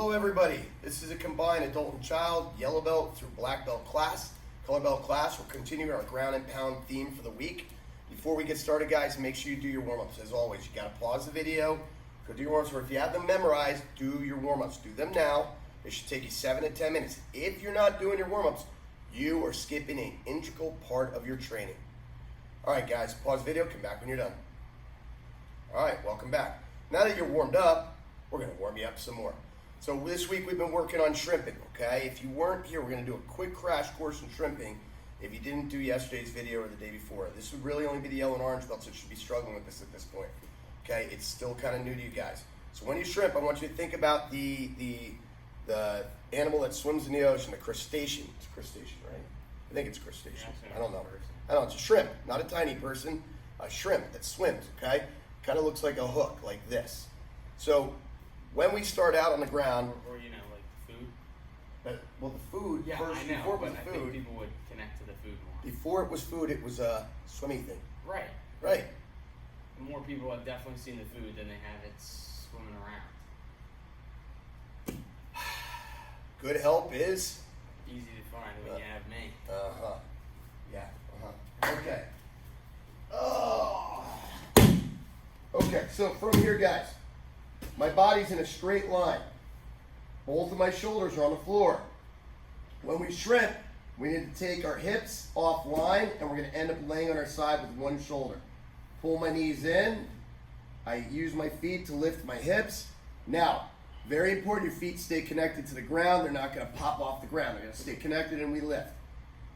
Hello everybody, this is a combined adult and child yellow belt through black belt class, color belt class. We're continuing our ground and pound theme for the week. Before we get started guys, make sure you do your warm-ups. As always, you gotta pause the video, go do your warm-ups, or if you have them memorized, do your warm-ups. Do them now. It should take you 7 to 10 minutes. If you're not doing your warm-ups, you are skipping an integral part of your training. All right guys, pause the video, come back when you're done. All right, welcome back. Now that you're warmed up, we're gonna warm you up some more. So this week we've been working on shrimping, okay? If you weren't here, we're gonna do a quick crash course in shrimping. If you didn't do yesterday's video or the day before, this would really only be the yellow and orange belts that should be struggling with this at this point, okay? It's still kind of new to you guys. So when you shrimp, I want you to think about the animal that swims in the ocean, the crustacean. It's crustacean, right? I think it's crustacean. I don't know. It's a shrimp, not a tiny person. A shrimp that swims, okay? Kind of looks like a hook, like this. So when we start out on the ground, or you know, like food. Well, the food Yeah, first. I know, Before it was but I food, think people would connect to the food more. before it was food, it was a swimming thing. Right. Right. More people have definitely seen the food than they have it swimming around. Good help is. Easy to find when you have me. Yeah. Okay. Oh. Okay. So from here, guys, my body's in a straight line. Both of my shoulders are on the floor. When we shrimp, we need to take our hips offline, and we're going to end up laying on our side with one shoulder. Pull my knees in. I use my feet to lift my hips. Now, very important, your feet stay connected to the ground. They're not going to pop off the ground. They're going to stay connected, and we lift.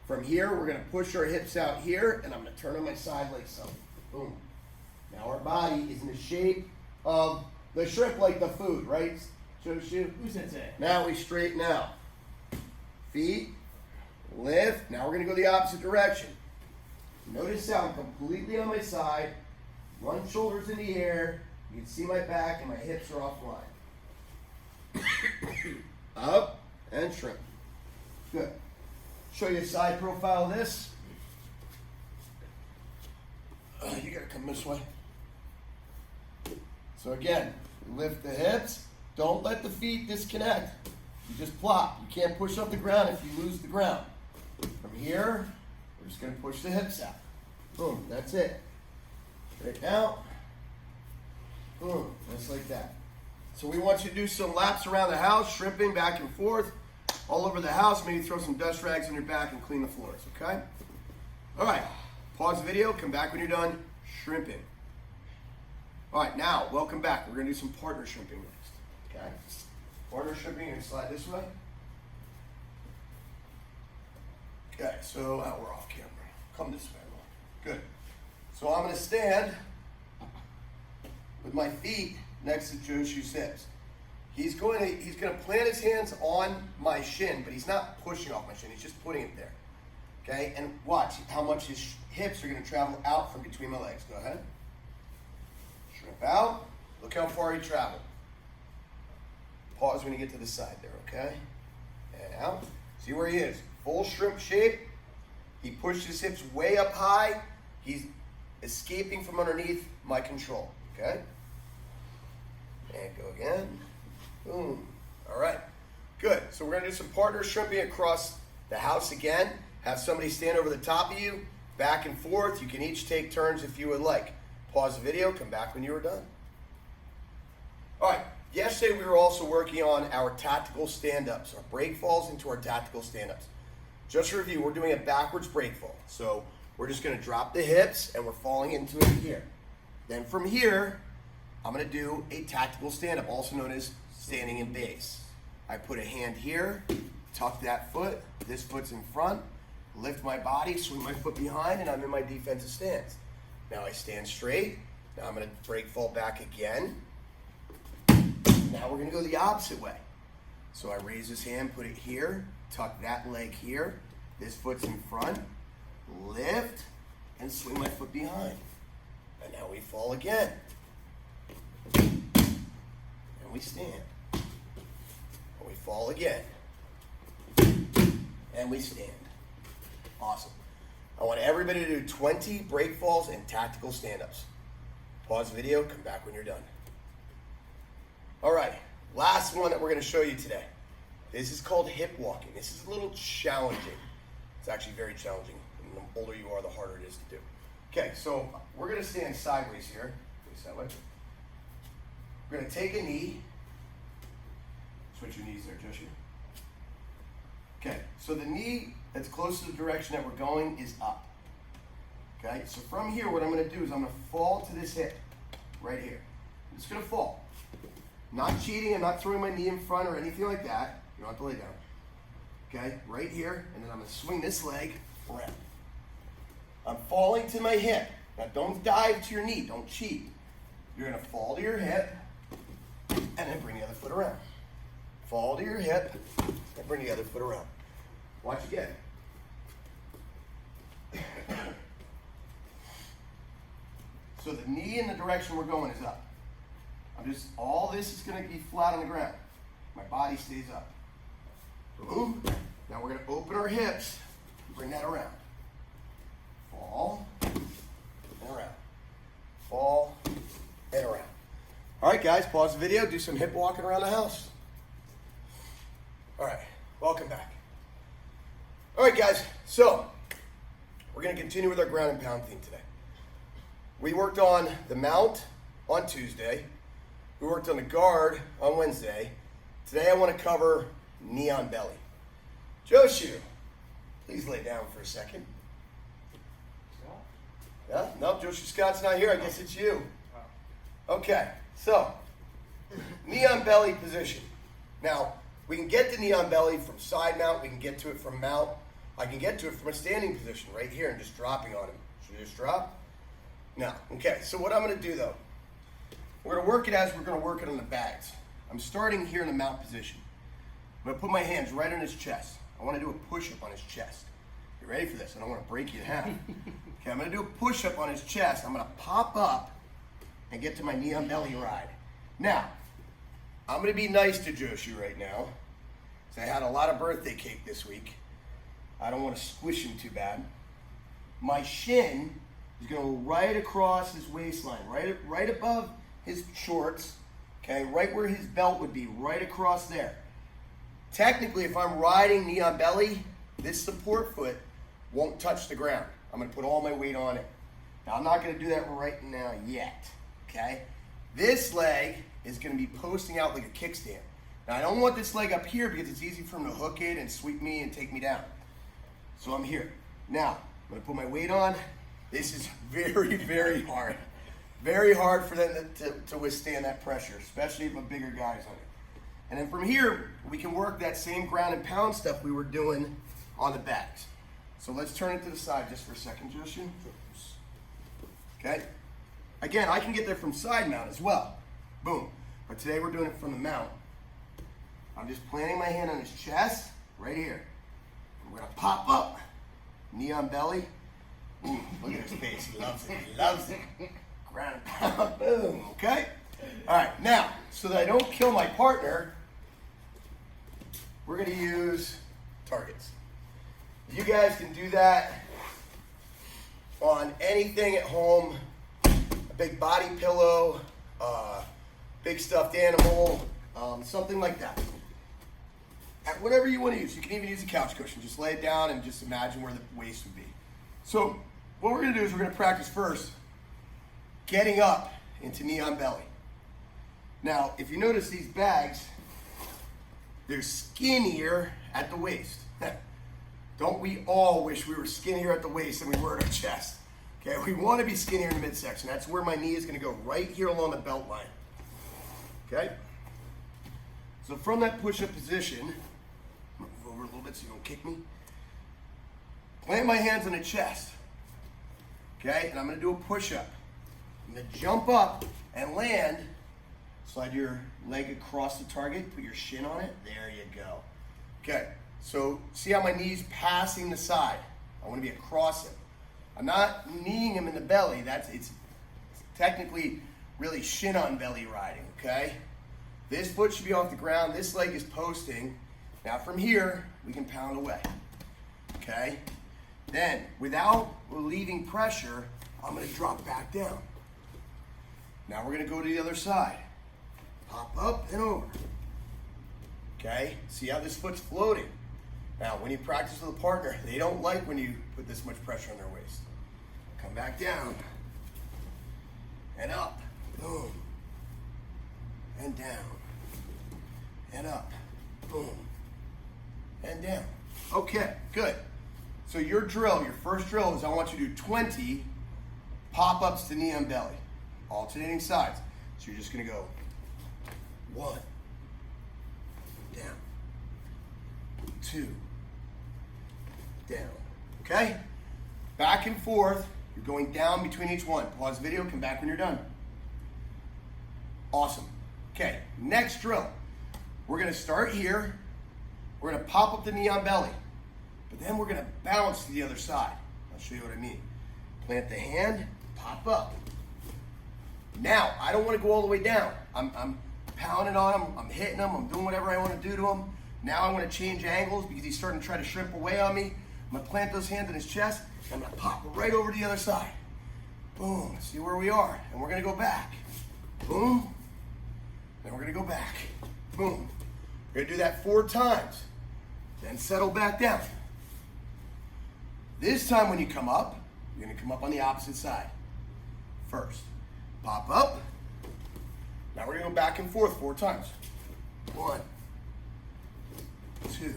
From here, we're going to push our hips out here, and I'm going to turn on my side like so. Boom. Now our body is in the shape of the shrimp, like the food, right? Joshu? Who said that? Now we straighten out. Feet, lift. Now we're going to go the opposite direction. Notice how I'm completely on my side. One shoulder's in the air. You can see my back and my hips are offline. Up and shrimp. Good. Show you a side profile of this. You gotta come this way. So again, lift the hips. Don't let the feet disconnect. You just plop. You can't push up the ground if you lose the ground. From here, we're just gonna push the hips out. Boom, that's it. Straight out. Boom, just like that. So we want you to do some laps around the house, shrimping back and forth, all over the house. Maybe throw some dust rags on your back and clean the floors, okay? All right, pause the video, come back when you're done shrimping. All right, now, welcome back. We're gonna do some partner shrimping next, okay? Partner shrimping, you're gonna slide this way. Okay, so we're off camera. Come this way, good. So I'm gonna stand with my feet next to Joshu's hips. He's gonna plant his hands on my shin, but he's not pushing off my shin, he's just putting it there. Okay, and watch how much his hips are gonna travel out from between my legs. Go ahead. Shrimp out. Look how far he traveled. Pause when you get to the side there, okay? And out. See where he is. Full shrimp shape. He pushed his hips way up high. He's escaping from underneath my control, okay? And go again. Boom. All right. Good. So we're going to do some partner shrimping across the house again. Have somebody stand over the top of you, back and forth. You can each take turns if you would like. Pause the video. Come back when you are done. All right. Yesterday we were also working on our tactical stand-ups. Our break falls into our tactical stand-ups. Just to review, we're doing a backwards break fall. So we're just going to drop the hips and we're falling into it here. Then from here, I'm going to do a tactical stand-up, also known as standing in base. I put a hand here, tuck that foot, this foot's in front, lift my body, swing my foot behind, and I'm in my defensive stance. Now I stand straight. Now I'm going to break fall back again. Now we're going to go the opposite way. So I raise this hand, put it here, tuck that leg here, this foot's in front, lift, and swing my foot behind. And now we fall again. And we stand. And we fall again. And we stand. Awesome. I want everybody to do 20 break falls and tactical stand-ups. Pause the video, come back when you're done. All right, last one that we're gonna show you today. This is called hip walking. This is a little challenging. It's actually very challenging. And the older you are, the harder it is to do. Okay, so we're gonna stand sideways here. Face that way. We're gonna take a knee. Switch your knees there, Joshua. Okay, so the knee that's close to the direction that we're going is up. Okay, so from here, what I'm gonna do is I'm gonna fall to this hip, right here. I'm just gonna fall. Not cheating, I'm not throwing my knee in front or anything like that. You don't have to lay down. Okay, right here, and then I'm gonna swing this leg around. I'm falling to my hip. Now don't dive to your knee, don't cheat. You're gonna fall to your hip, and then bring the other foot around. Fall to your hip, and bring the other foot around. Watch again. So the knee in the direction we're going is up. All this is gonna be flat on the ground. My body stays up. Boom. Now we're gonna open our hips, and bring that around. Fall, and around. Fall, and around. All right, guys, pause the video, do some hip walking around the house. All right, welcome back. All right, guys, so we're gonna continue with our ground and pound theme today. We worked on the mount on Tuesday. We worked on the guard on Wednesday. Today I want to cover knee on belly. Joshu, please lay down for a second. Yeah? No, Joshu Scott's not here. I guess it's you. Okay, so knee on belly position. Now, we can get to knee on belly from side mount. We can get to it from mount. I can get to it from a standing position right here and just dropping on him. Should we just drop? No. Okay, so what I'm going to do though, we're going to work it as we're going to work it on the bags. I'm starting here in the mount position. I'm going to put my hands right on his chest. I want to do a push-up on his chest. You ready for this? I don't want to break you in half. Okay, I'm going to do a push-up on his chest. I'm going to pop up and get to my knee on belly ride. Now, I'm going to be nice to Joshu right now, because I had a lot of birthday cake this week. I don't want to squish him too bad. My shin is going to go right across his waistline, right above his shorts, okay, right where his belt would be, right across there. Technically, if I'm riding knee on belly, this support foot won't touch the ground. I'm going to put all my weight on it. Now, I'm not going to do that right now yet, okay? This leg is going to be posting out like a kickstand. Now, I don't want this leg up here because it's easy for him to hook it and sweep me and take me down. So I'm here. Now, I'm going to put my weight on. This is very, very hard. Very hard for them to withstand that pressure, especially if a bigger guy's on it. And then from here, we can work that same ground and pound stuff we were doing on the bags. So let's turn it to the side just for a second, Joshua. Okay? Again, I can get there from side mount as well. Boom. But today we're doing it from the mount. I'm just planting my hand on his chest, right here. And we're gonna pop up. Knee on belly. Ooh, look at his face, he loves it, he loves it. Ground and pound, boom, okay? All right, now, so that I don't kill my partner, we're gonna use targets. You guys can do that on anything at home, a big body pillow, big stuffed animal, something like that. Whatever you want to use. You can even use a couch cushion. Just lay it down and just imagine where the waist would be. So what we're going to do is we're going to practice first getting up into knee on belly. Now, if you notice these bags, they're skinnier at the waist. Don't we all wish we were skinnier at the waist than we were at our chest? Okay, we want to be skinnier in the midsection. That's where my knee is going to go, right here along the belt line. Okay? So from that push-up position, move over a little bit so you don't kick me. Plant my hands on the chest. Okay, and I'm going to do a push-up. I'm going to jump up and land. Slide your leg across the target, put your shin on it. There you go. Okay, so see how my knee's passing the side. I want to be across him. I'm not kneeing him in the belly. It's technically really shin on belly riding, okay? This foot should be off the ground. This leg is posting. Now from here, we can pound away, okay? Then, without relieving pressure, I'm gonna drop back down. Now we're gonna go to the other side. Pop up and over. Okay? See how this foot's floating. Now, when you practice with a partner, they don't like when you put this much pressure on their waist. Come back down. And up. Boom. And down. And up. Boom. And down. Okay, good. So your drill, your first drill is I want you to do 20 pop-ups to knee on belly. Alternating sides. So you're just gonna go 1, down, 2, down. Okay? Back and forth. You're going down between each one. Pause the video, come back when you're done. Awesome. Okay, next drill. We're gonna start here. We're gonna pop up the knee on belly. But then we're gonna bounce to the other side. I'll show you what I mean. Plant the hand, pop up. Now, I don't wanna go all the way down. I'm pounding on him, I'm hitting him, I'm doing whatever I wanna do to him. Now I wanna change angles because he's starting to try to shrimp away on me. I'm gonna plant those hands in his chest, and I'm gonna pop right over to the other side. Boom, see where we are. And we're gonna go back. Boom, then we're gonna go back. Boom. We're gonna do that 4 times. Then settle back down. This time when you come up, you're gonna come up on the opposite side. First, pop up. Now we're gonna go back and forth 4 times. 1, 2,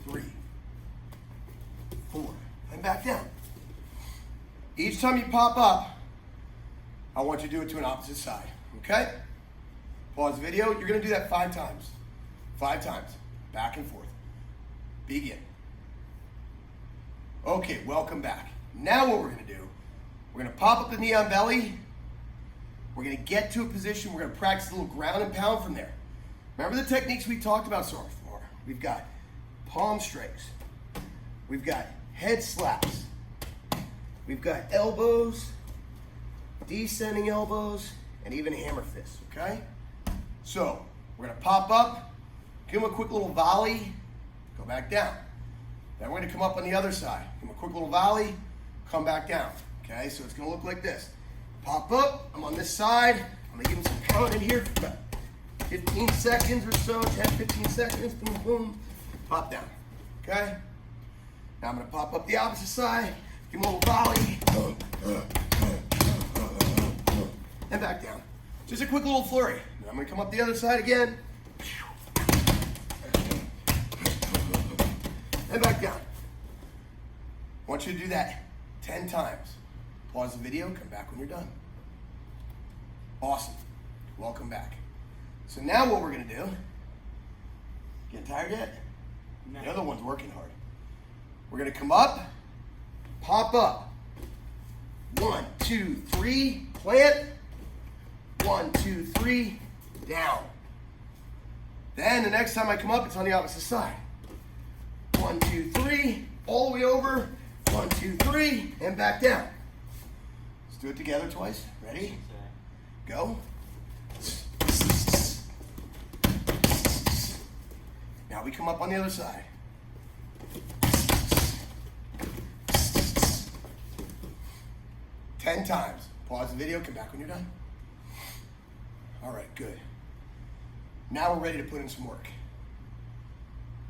3, 4, and back down. Each time you pop up, I want you to do it to an opposite side, okay? Pause the video, you're gonna do that 5 times. 5 times, back and forth. Begin. Okay, welcome back. Now what we're gonna do, we're gonna pop up the knee on belly. We're gonna get to a position, we're gonna practice a little ground and pound from there. Remember the techniques we talked about so far? We've got palm strikes. We've got head slaps. We've got elbows, descending elbows, and even hammer fists, okay? So, we're gonna pop up, give him a quick little volley, go back down. Then we're gonna come up on the other side. Give him a quick little volley, come back down. Okay, so it's gonna look like this. Pop up, I'm on this side. I'm gonna give him some pound in here for about 15 seconds or so, 10, 15 seconds, boom, boom. Pop down, okay? Now I'm gonna pop up the opposite side, give him a little volley, and back down. Just a quick little flurry. Then I'm gonna come up the other side again, and back down. I want you to do that 10 times. Pause the video, come back when you're done. Awesome. Welcome back. So now what we're gonna do, getting tired yet? No. The other one's working hard. We're gonna come up, pop up. 1, 2, 3, plant. 1, 2, 3, down. Then the next time I come up, it's on the opposite side. 1, 2, 3, all the way over. 1, 2, 3, and back down. Let's do it together twice. Ready? Go. Now we come up on the other side. Ten times. Pause the video, come back when you're done. All right, good. Now we're ready to put in some work.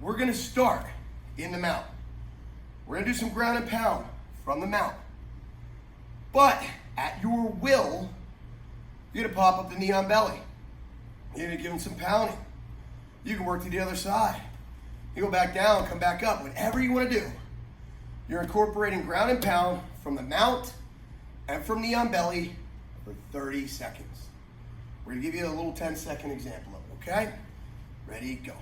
We're gonna start in the mount. We're gonna do some ground and pound from the mount. But at your will, you're gonna pop up the knee on belly. You're gonna give him some pounding. You can work to the other side. You go back down, come back up, whatever you wanna do. You're incorporating ground and pound from the mount and from knee on belly for 30 seconds. We're gonna give you a little 10-second example of it, okay? Ready, go.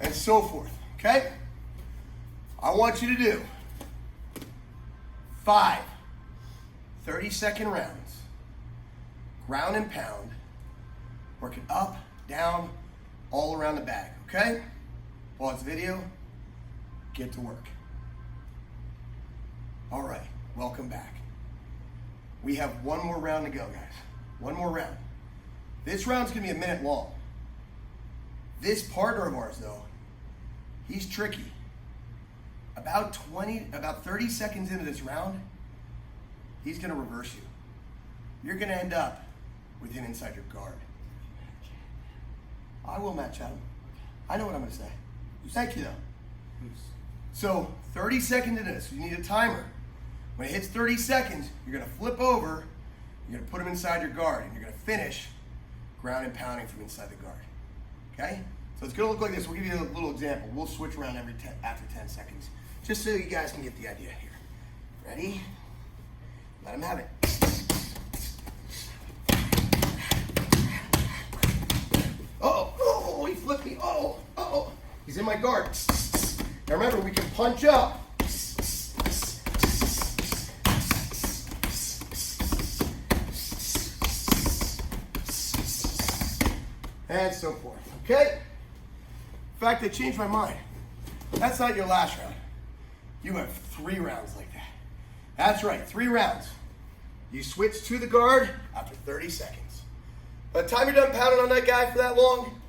And so forth, okay? I want you to do 5 30-second rounds, ground and pound, working up, down, all around the bag, okay? Pause the video, get to work. All right, welcome back. We have one more round to go, guys. One more round. This round's gonna be a minute long. This partner of ours though, he's tricky. About 30 seconds into this round, he's gonna reverse you. You're gonna end up with him inside your guard. I will match at him. I know what I'm gonna say. Thank you though. So 30 seconds into this, you need a timer. When it hits 30 seconds, you're gonna flip over, you're gonna put him inside your guard, and you're gonna finish ground and pounding from inside the guard. Okay? So it's gonna look like this. We'll give you a little example. We'll switch around after 10 seconds, just so you guys can get the idea here. Ready? Let him have it. Oh, he flipped me. Oh, he's in my guard. Now remember, we can punch up. And so forth, okay? In fact, I changed my mind. That's not your last round. You have 3 rounds like that. That's right, 3 rounds. You switch to the guard after 30 seconds. By the time you're done pounding on that guy for that long,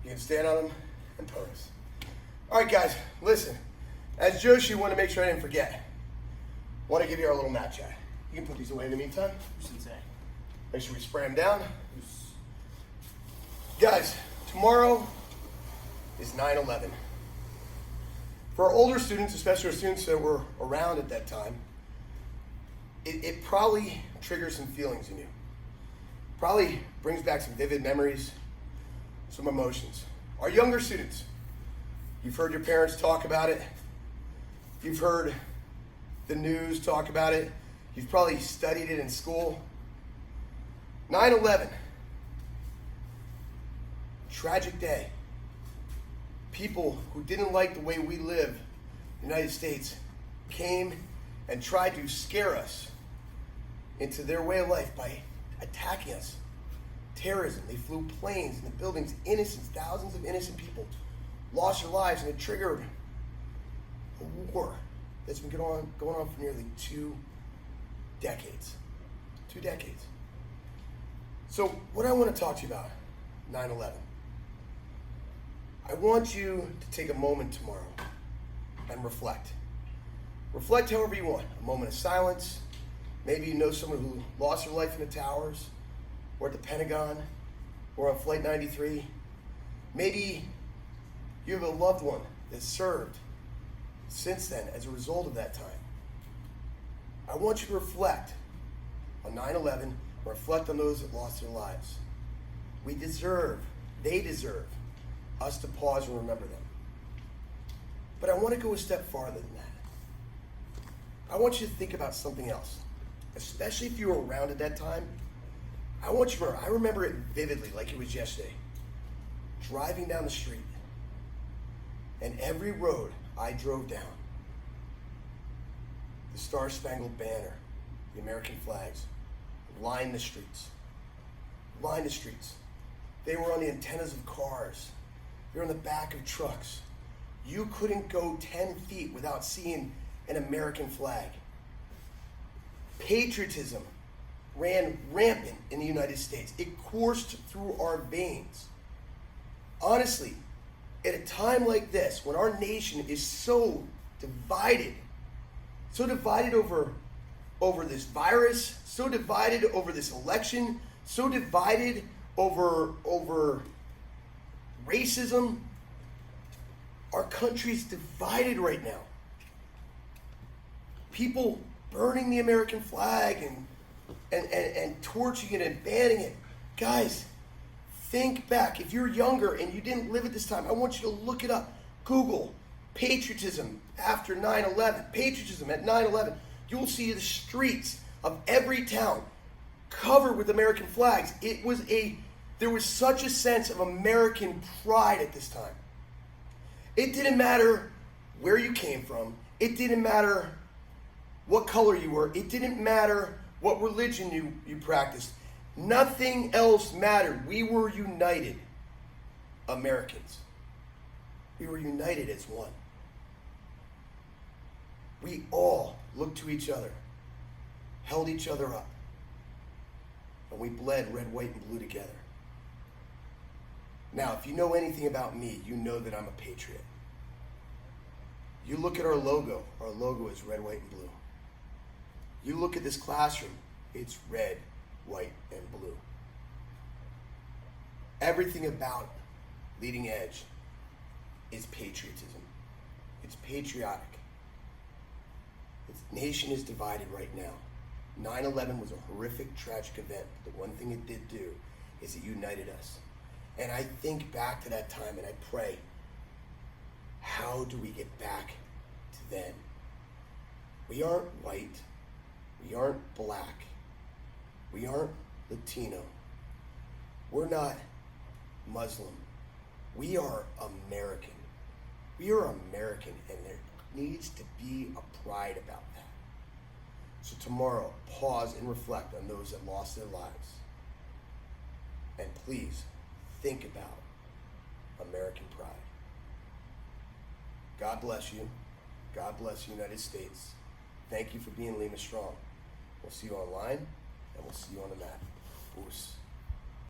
you can stand on him and pose. All right, guys, listen. As Joshi, want to make sure I didn't forget. Want to give you our little match chat. You can put these away in the meantime. Make sure we spray them down. Guys, tomorrow is 9/11. For our older students, especially our students that were around at that time, it probably triggers some feelings in you. Probably brings back some vivid memories, some emotions. Our younger students, you've heard your parents talk about it. You've heard the news talk about it. You've probably studied it in school. 9/11. Tragic day. People who didn't like the way we live in the United States came and tried to scare us into their way of life by attacking us. Terrorism. They flew planes into buildings. Innocents, thousands of innocent people lost their lives, and it triggered a war that's been going on for nearly 2 decades. 2 decades. So what I want to talk to you about, 9/11. I want you to take a moment tomorrow and reflect. Reflect however you want. A moment of silence. Maybe you know someone who lost their life in the towers, or at the Pentagon, or on Flight 93. Maybe you have a loved one that served since then as a result of that time. I want you to reflect on 9/11, reflect on those that lost their lives. They deserve us to pause and remember them. But I want to go a step farther than that. I want you to think about something else, especially if you were around at that time. I remember it vividly, like it was yesterday. Driving down the street, and every road I drove down, the Star-Spangled Banner, the American flags, lined the streets. Lined the streets. They were on the antennas of cars. They were on the back of trucks. You couldn't go 10 feet without seeing an American flag. Patriotism ran rampant in the United States. It coursed through our veins. Honestly, at a time like this, when our nation is so divided over this virus, so divided over this election, so divided over racism, our country's divided right now. People burning the American flag and torching it and banning it. Guys, think back. If you're younger and you didn't live at this time, I want you to look it up. Google patriotism after 9/11. Patriotism at 9/11. You'll see the streets of every town covered with American flags. There was such a sense of American pride at this time. It didn't matter where you came from. It didn't matter what color you were. It didn't matter what religion you practiced. Nothing else mattered. We were united, Americans. We were united as one. We all looked to each other, held each other up. we bled red, white, and blue together. Now, if you know anything about me, you know that I'm a patriot. You look at our logo is red, white, and blue. You look at this classroom, it's red, white, and blue. Everything about Leading Edge is patriotism. It's patriotic. The nation is divided right now. 9/11 was a horrific, tragic event. But the one thing it did do is it united us. And I think back to that time and I pray, how do we get back to then? We aren't white. We aren't black. We aren't Latino. We're not Muslim. We are American. We are American, and there needs to be a pride about that. So tomorrow, pause and reflect on those that lost their lives. And please, think about American pride. God bless you. God bless the United States. Thank you for being Lima Strong. We'll see you online, and we'll see you on the mat. Boos.